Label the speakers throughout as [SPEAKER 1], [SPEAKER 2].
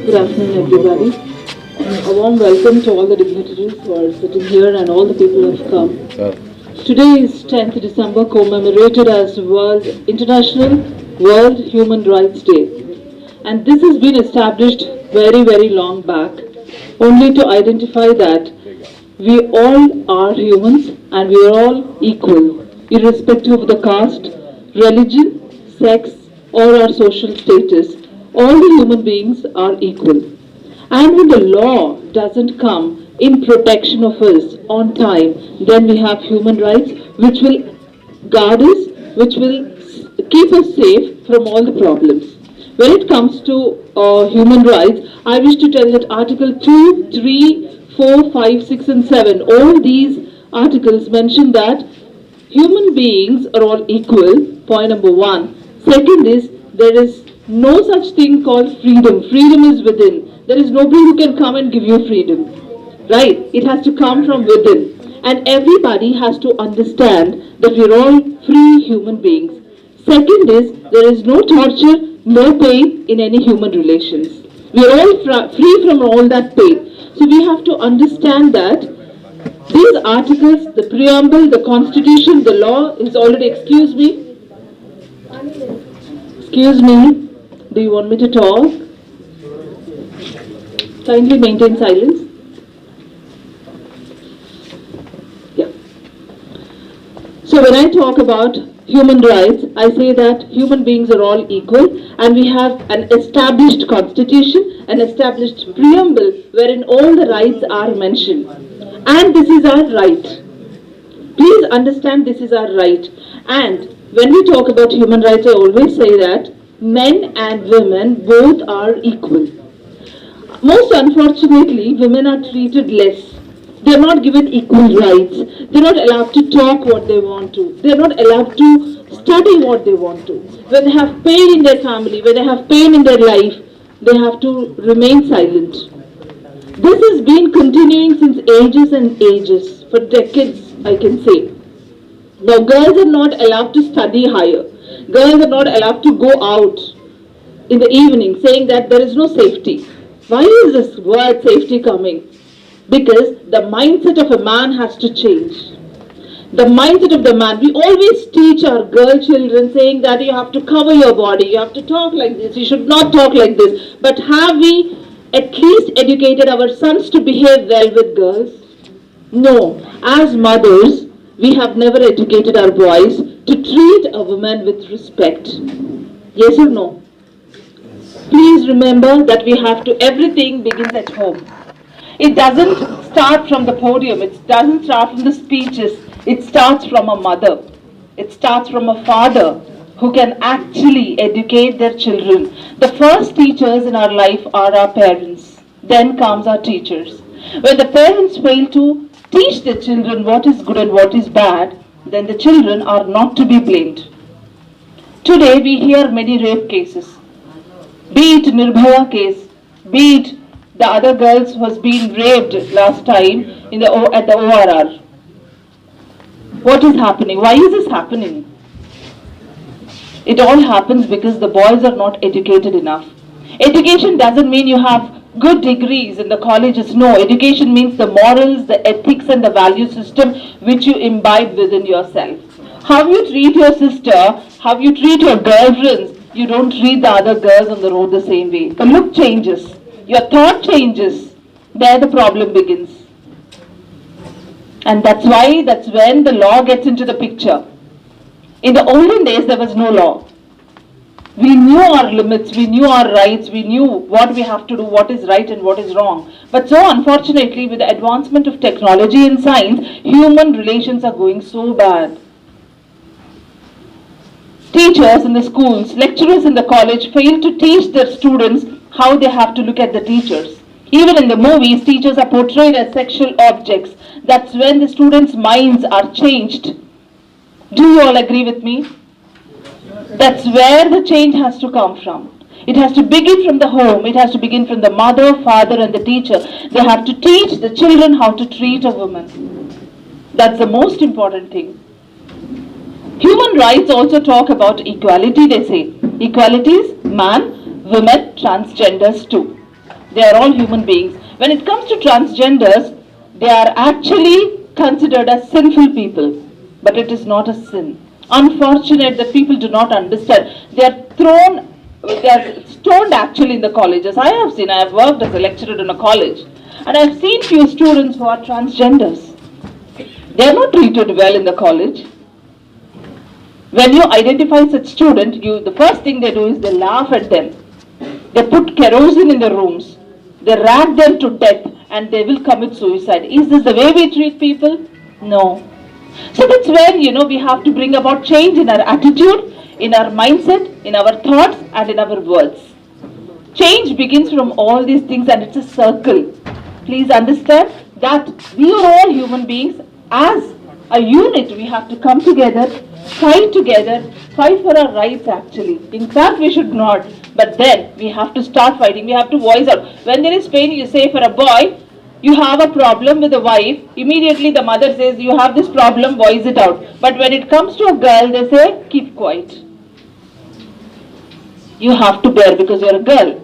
[SPEAKER 1] Good afternoon, everybody. A warm welcome to all the dignitaries who are sitting here and all the people who have come. Today is 10th December, commemorated as International World Human Rights Day. And this has been established very long back, only to identify that we all are humans and we are all equal, irrespective of the caste, religion, sex, or our social status. All the human beings are equal. And when the law doesn't come in protection of us on time, then we have human rights which will guard us, which will keep us safe from all the problems. When it comes to human rights, I wish to tell that Article 2, 3, 4, 5, 6 and 7, all these articles mention that human beings are all equal, point number 1. Second is, there is no such thing called freedom. Freedom is within. There is nobody who can come and give you freedom. Right? It has to come from within. And everybody has to understand that we're all free human beings. Second is, there is no torture, no pain in any human relations. We're all free from all that pain. So we have to understand that these articles, the preamble, the constitution, the law is already, excuse me. Excuse me. Do you want me to talk? Kindly maintain silence. Yeah. So when I talk about human rights, I say that human beings are all equal and we have an established constitution, an established preamble wherein all the rights are mentioned. And this is our right. Please understand, this is our right. And when we talk about human rights, I always say that men and women both are equal. Most unfortunately, women are treated less. They are not given equal rights. They are not allowed to talk what they want to. They are not allowed to study what they want to. When they have pain in their family, when they have pain in their life, they have to remain silent. This has been continuing since ages and ages, for decades I can say. Now girls are not allowed to study higher. Girls are not allowed to go out in the evening, saying that there is no safety. Why is this word safety coming? Because the mindset of a man has to change. The mindset of the man, we always teach our girl children saying that you have to cover your body, you have to talk like this, you should not talk like this. But have we at least educated our sons to behave well with girls? No. As mothers, we have never educated our boys to treat a woman with respect. Yes or no? Please remember that we have to, everything begins at home. It doesn't start from the podium, it doesn't start from the speeches, it starts from a mother. It starts from a father who can actually educate their children. The first teachers in our life are our parents. Then comes our teachers. When the parents fail to teach their children what is good and what is bad, then the children are not to be blamed. Today we hear many rape cases. Be it Nirbhaya case, be it the other girls who was being raped last time at the ORR. What is happening? Why is this happening? It all happens because the boys are not educated enough. Education doesn't mean you have good degrees in the colleges. No, education means the morals, the ethics and the value system which you imbibe within yourself. How you treat your sister, how you treat your girlfriends, you don't treat the other girls on the road the same way. The look changes, your thought changes, there the problem begins. And that's when the law gets into the picture. In the olden days, there was no law. We knew our limits, we knew our rights, we knew what we have to do, what is right and what is wrong. But so unfortunately, with the advancement of technology and science, human relations are going so bad. Teachers in the schools, lecturers in the college fail to teach their students how they have to look at the teachers. Even in the movies, teachers are portrayed as sexual objects. That's when the students' minds are changed. Do you all agree with me? That's where the change has to come from. It has to begin from the home. It has to begin from the mother, father and the teacher. They have to teach the children how to treat a woman. That's the most important thing. Human rights also talk about equality, they say. Equality is man, women, transgenders too. They are all human beings. When it comes to transgenders, they are actually considered as sinful people, but it is not a sin. Unfortunate that people do not understand. They are stoned actually in the colleges. I have worked as a lecturer in a college, and I have seen few students who are transgenders. They are not treated well in the college. When you identify such student, the first thing they do is they laugh at them. They put kerosene in the rooms. They rag them to death and they will commit suicide. Is this the way we treat people? No. So that's when, we have to bring about change in our attitude, in our mindset, in our thoughts and in our words. Change begins from all these things and it's a circle. Please understand that we are all human beings. As a unit, we have to come together, fight for our rights actually. In fact, we should not. But then we have to start fighting. We have to voice out. When there is pain, you say for a boy, you have a problem with a wife. Immediately the mother says, you have this problem, voice it out. But when it comes to a girl, they say, keep quiet. You have to bear because you're a girl.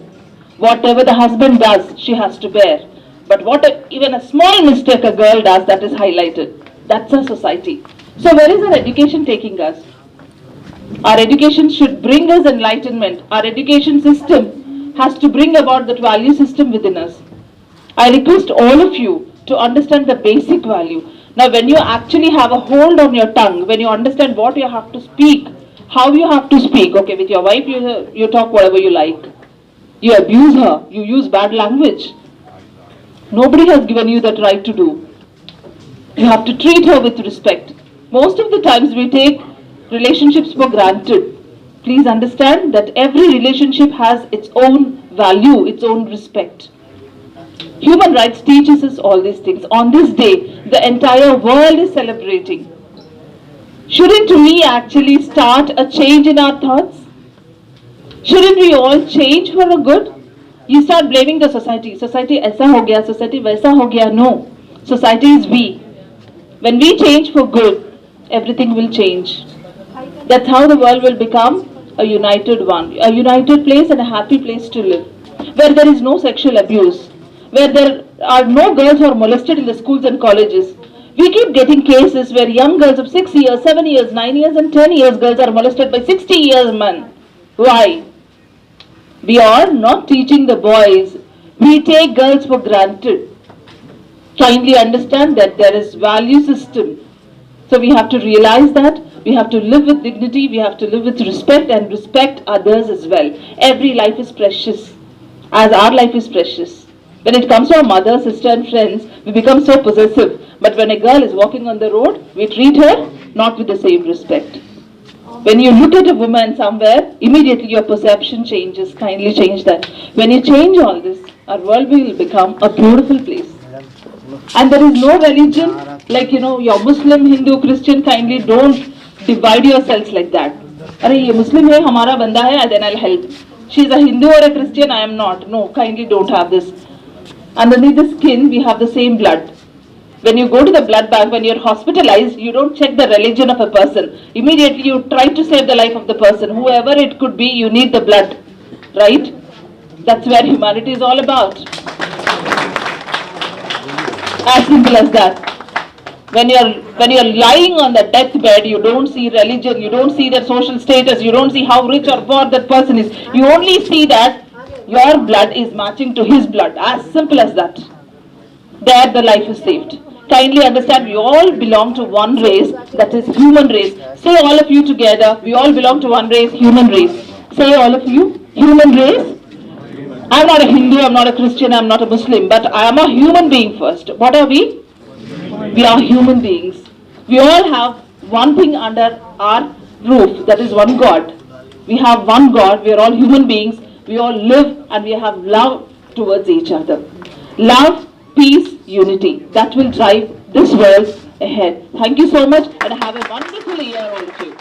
[SPEAKER 1] Whatever the husband does, she has to bear. But even a small mistake a girl does, that is highlighted. That's our society. So where is our education taking us? Our education should bring us enlightenment. Our education system has to bring about that value system within us. I request all of you to understand the basic value. Now when you actually have a hold on your tongue, when you understand what you have to speak, how you have to speak, okay, with your wife you talk whatever you like. You abuse her, you use bad language. Nobody has given you that right to do. You have to treat her with respect. Most of the times we take relationships for granted. Please understand that every relationship has its own value, its own respect. Human rights teaches us all these things. On this day, the entire world is celebrating. Shouldn't we actually start a change in our thoughts? Shouldn't we all change for a good? You start blaming the society. Society aisa ho gaya, society waisa ho gaya. No. Society is we. When we change for good, everything will change. That's how the world will become a united one. A united place and a happy place to live. Where there is no sexual abuse. Where there are no girls who are molested in the schools and colleges. We keep getting cases where young girls of 6 years, 7 years, 9 years and 10 years girls are molested by 60 years men. Why? We are not teaching the boys. We take girls for granted. Kindly understand that there is value system. So we have to realize that. We have to live with dignity. We have to live with respect and respect others as well. Every life is precious. As our life is precious. When it comes to our mother, sister and friends, we become so possessive. But when a girl is walking on the road, we treat her not with the same respect. When you look at a woman somewhere, immediately your perception changes. Kindly change that. When you change all this, our world will become a beautiful place. And there is no religion, like, you're Muslim, Hindu, Christian, kindly don't divide yourselves like that. Arey, ye Muslim hai, hamara banda hai, then I'll help. She is a Hindu or a Christian, I am not. No, kindly don't have this. Underneath the skin, we have the same blood. When you go to the blood bank, when you're hospitalized, you don't check the religion of a person. Immediately you try to save the life of the person. Whoever it could be, you need the blood. Right? That's where humanity is all about. As simple as that. When you're lying on the deathbed, you don't see religion, you don't see their social status, you don't see how rich or poor that person is. You only see that your blood is matching to his blood. As simple as that. There the life is saved. Kindly understand, we all belong to one race, that is human race. Say all of you together, we all belong to one race, human race. Say all of you, human race. I'm not a Hindu, I'm not a Christian, I'm not a Muslim, but I am a human being first. What are we? We are human beings. We all have one thing under our roof, that is one God. We have one God, we are all human beings, we all live and we have love towards each other. Love, peace, unity. That will drive this world ahead. Thank you so much and have a wonderful year all of you.